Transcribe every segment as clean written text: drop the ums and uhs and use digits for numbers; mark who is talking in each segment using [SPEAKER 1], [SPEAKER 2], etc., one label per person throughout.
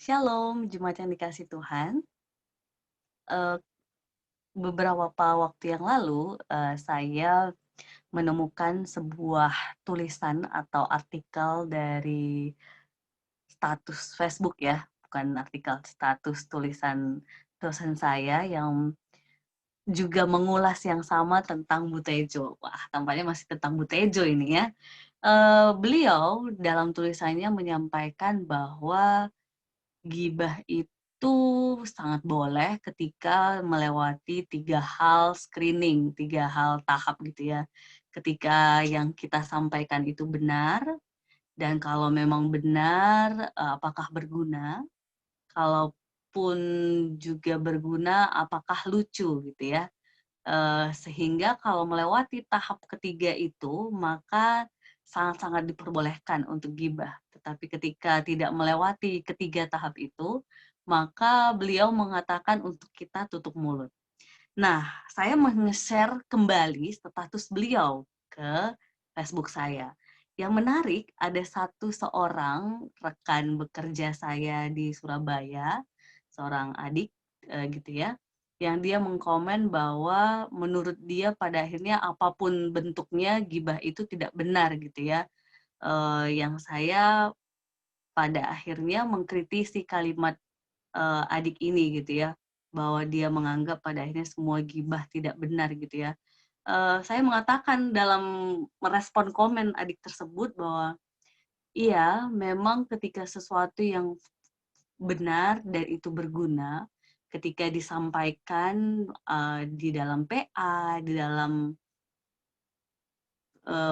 [SPEAKER 1] Shalom, jemaat yang dikasih Tuhan. Eee, Beberapa waktu yang lalu, saya menemukan sebuah tulisan atau artikel dari status Facebook ya, bukan artikel, status tulisan dosen saya yang juga mengulas yang sama tentang Butejo. Wah, tampaknya masih tentang Butejo ini ya. Beliau dalam tulisannya menyampaikan bahwa gibah itu sangat boleh ketika melewati 3 hal screening, 3 hal tahap gitu ya. Ketika yang kita sampaikan itu benar, dan kalau memang benar, apakah berguna, kalaupun juga berguna, apakah lucu gitu ya. Sehingga kalau melewati tahap ketiga itu, maka sangat-sangat diperbolehkan untuk gibah. Tetapi ketika tidak melewati ketiga tahap itu, maka beliau mengatakan untuk kita tutup mulut. Nah, saya share kembali status beliau ke Facebook saya. Yang menarik, ada seorang rekan bekerja saya di Surabaya, seorang adik, gitu ya, yang dia mengkomen bahwa menurut dia pada akhirnya apapun bentuknya gibah itu tidak benar gitu ya. Yang saya pada akhirnya mengkritisi kalimat adik ini gitu ya, bahwa dia menganggap pada akhirnya semua gibah tidak benar gitu ya. Saya mengatakan dalam merespon komen adik tersebut bahwa, iya memang ketika sesuatu yang benar dan itu berguna, ketika disampaikan, di dalam PA, di dalam,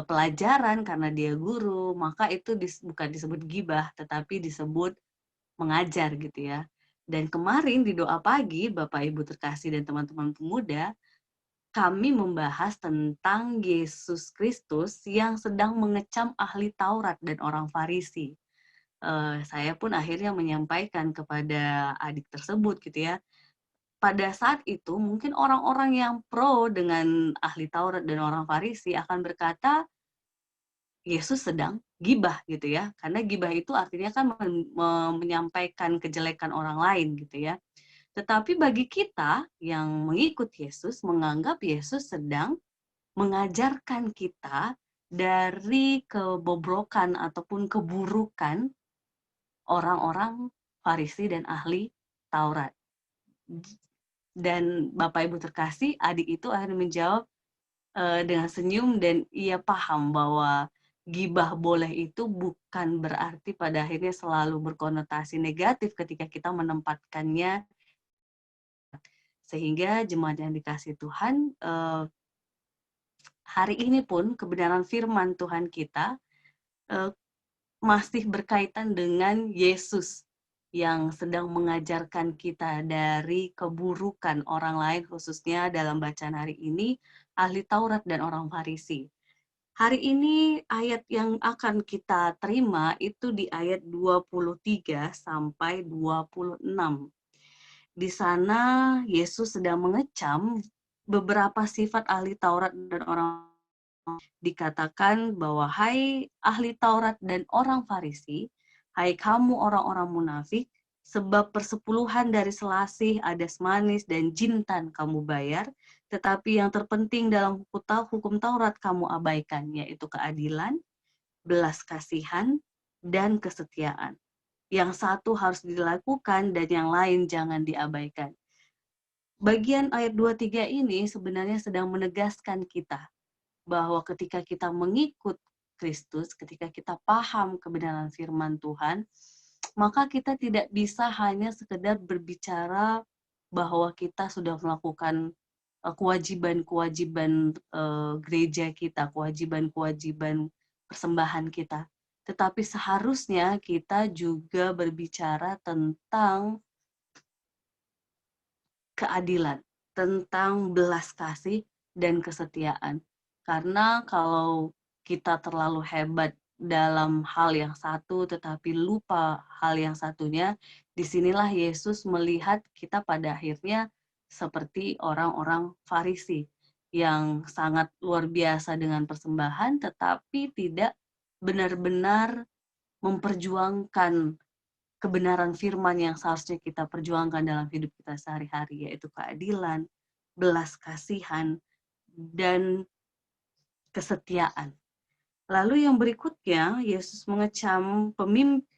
[SPEAKER 1] pelajaran karena dia guru, maka itu bukan disebut gibah, tetapi disebut mengajar gitu ya. Dan kemarin di doa pagi, Bapak Ibu terkasih dan teman-teman pemuda, kami membahas tentang Yesus Kristus yang sedang mengecam ahli Taurat dan orang Farisi. Saya pun akhirnya menyampaikan kepada adik tersebut gitu ya. Pada saat itu mungkin orang-orang yang pro dengan ahli Taurat dan orang Farisi akan berkata, Yesus sedang gibah gitu ya, karena gibah itu artinya kan menyampaikan kejelekan orang lain gitu ya. Tetapi bagi kita yang mengikut Yesus, menganggap Yesus sedang mengajarkan kita dari kebobrokan ataupun keburukan orang-orang Farisi dan ahli Taurat. Dan Bapak Ibu terkasih, adik itu akhirnya menjawab dengan senyum dan ia paham bahwa gibah boleh itu bukan berarti pada akhirnya selalu berkonotasi negatif ketika kita menempatkannya. Sehingga jemaat yang dikasih Tuhan, hari ini pun kebenaran firman Tuhan kita eh, masih berkaitan dengan Yesus yang sedang mengajarkan kita dari keburukan orang lain, khususnya dalam bacaan hari ini, ahli Taurat dan orang Farisi. Hari ini ayat yang akan kita terima itu di ayat 23 sampai 26. Di sana Yesus sedang mengecam beberapa sifat ahli Taurat dan orang. Dikatakan bahwa, hai ahli Taurat dan orang Farisi, hai kamu orang-orang munafik, sebab persepuluhan dari selasih, adas manis, dan jintan kamu bayar, tetapi yang terpenting dalam hukum Taurat kamu abaikan, yaitu keadilan, belas kasihan, dan kesetiaan. Yang satu harus dilakukan dan yang lain jangan diabaikan. Bagian ayat 23 ini sebenarnya sedang menegaskan kita bahwa ketika kita mengikut Kristus, ketika kita paham kebenaran firman Tuhan, maka kita tidak bisa hanya sekedar berbicara bahwa kita sudah melakukan kewajiban-kewajiban gereja kita, kewajiban-kewajiban persembahan kita. Tetapi seharusnya kita juga berbicara tentang keadilan, tentang belas kasih dan kesetiaan. Karena kalau kita terlalu hebat dalam hal yang satu tetapi lupa hal yang satunya, disinilah Yesus melihat kita pada akhirnya seperti orang-orang Farisi yang sangat luar biasa dengan persembahan tetapi tidak benar-benar memperjuangkan kebenaran firman yang seharusnya kita perjuangkan dalam hidup kita sehari-hari, yaitu keadilan, belas kasihan, dan kesetiaan. Lalu yang berikutnya, Yesus mengecam,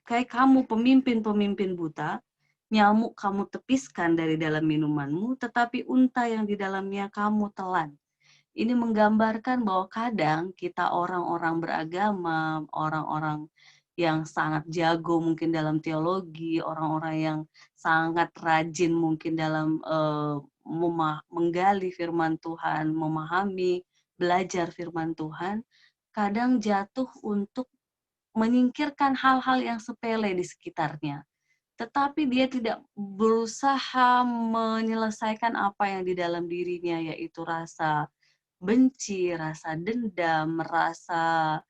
[SPEAKER 1] kayak kamu pemimpin-pemimpin buta, nyamuk kamu tepiskan dari dalam minumanmu, tetapi unta yang di dalamnya kamu telan. Ini menggambarkan bahwa kadang kita orang-orang beragama, orang-orang yang sangat jago mungkin dalam teologi, orang-orang yang sangat rajin mungkin dalam menggali firman Tuhan, memahami, belajar firman Tuhan, kadang jatuh untuk menyingkirkan hal-hal yang sepele di sekitarnya. Tetapi dia tidak berusaha menyelesaikan apa yang di dalam dirinya, yaitu rasa benci, rasa dendam, rasa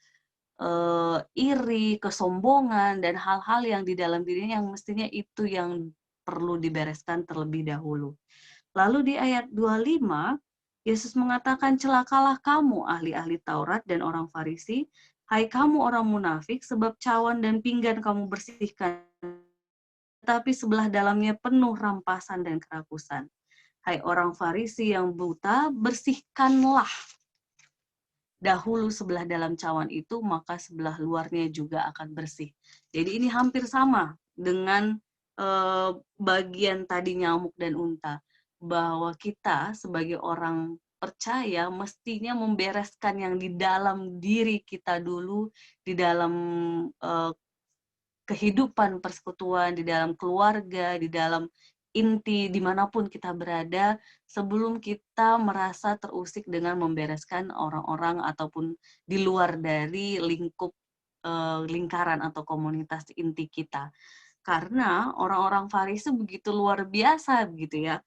[SPEAKER 1] iri, kesombongan, dan hal-hal yang di dalam dirinya yang mestinya itu yang perlu dibereskan terlebih dahulu. Lalu di ayat 25, Yesus mengatakan, celakalah kamu ahli-ahli Taurat dan orang Farisi, hai kamu orang munafik, sebab cawan dan pinggan kamu bersihkan, tetapi sebelah dalamnya penuh rampasan dan kerakusan. Hai orang Farisi yang buta, bersihkanlah dahulu sebelah dalam cawan itu, maka sebelah luarnya juga akan bersih. Jadi ini hampir sama dengan bagian tadi nyamuk dan unta, bahwa kita sebagai orang percaya mestinya membereskan yang di dalam diri kita dulu, di dalam kehidupan persekutuan, di dalam keluarga, di dalam inti dimanapun kita berada, sebelum kita merasa terusik dengan membereskan orang-orang ataupun di luar dari lingkup lingkaran atau komunitas inti kita. Karena orang-orang Farisi begitu luar biasa begitu ya,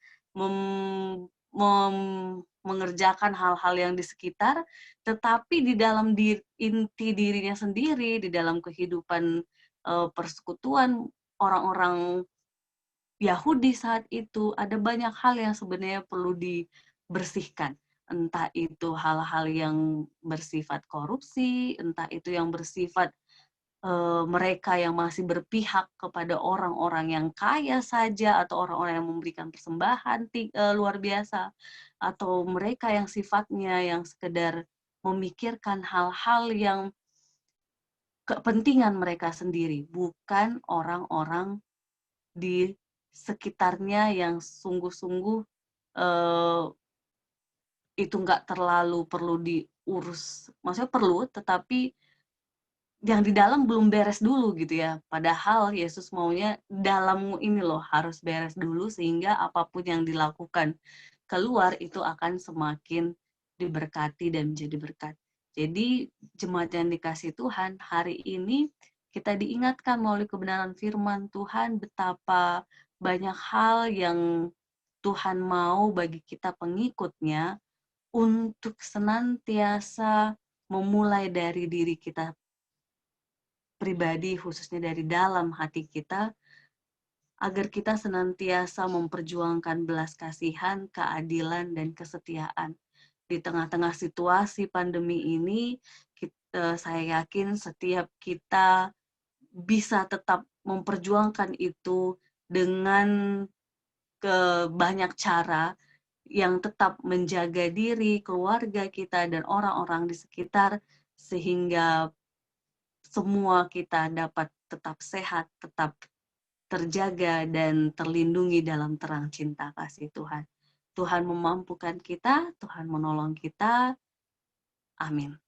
[SPEAKER 1] mengerjakan hal-hal yang di sekitar, tetapi di dalam inti dirinya sendiri, di dalam kehidupan persekutuan orang-orang Yahudi saat itu, ada banyak hal yang sebenarnya perlu dibersihkan. Entah itu hal-hal yang bersifat korupsi, entah itu yang bersifat mereka yang masih berpihak kepada orang-orang yang kaya saja, atau orang-orang yang memberikan persembahan luar biasa, atau mereka yang sifatnya yang sekedar memikirkan hal-hal yang kepentingan mereka sendiri, bukan orang-orang di sekitarnya yang sungguh-sungguh itu nggak terlalu perlu diurus. Maksudnya perlu, tetapi yang di dalam belum beres dulu gitu ya. Padahal Yesus maunya dalammu ini loh harus beres dulu, sehingga apapun yang dilakukan keluar itu akan semakin diberkati dan menjadi berkat. Jadi jemaat yang dikasih Tuhan, hari ini kita diingatkan melalui kebenaran firman Tuhan betapa banyak hal yang Tuhan mau bagi kita pengikutnya untuk senantiasa memulai dari diri kita pribadi, khususnya dari dalam hati kita, agar kita senantiasa memperjuangkan belas kasihan, keadilan, dan kesetiaan. Di tengah-tengah situasi pandemi ini, saya yakin setiap kita bisa tetap memperjuangkan itu dengan banyak cara yang tetap menjaga diri, keluarga kita, dan orang-orang di sekitar, sehingga semua kita dapat tetap sehat, tetap terjaga, dan terlindungi dalam terang cinta kasih Tuhan. Tuhan memampukan kita, Tuhan menolong kita. Amin.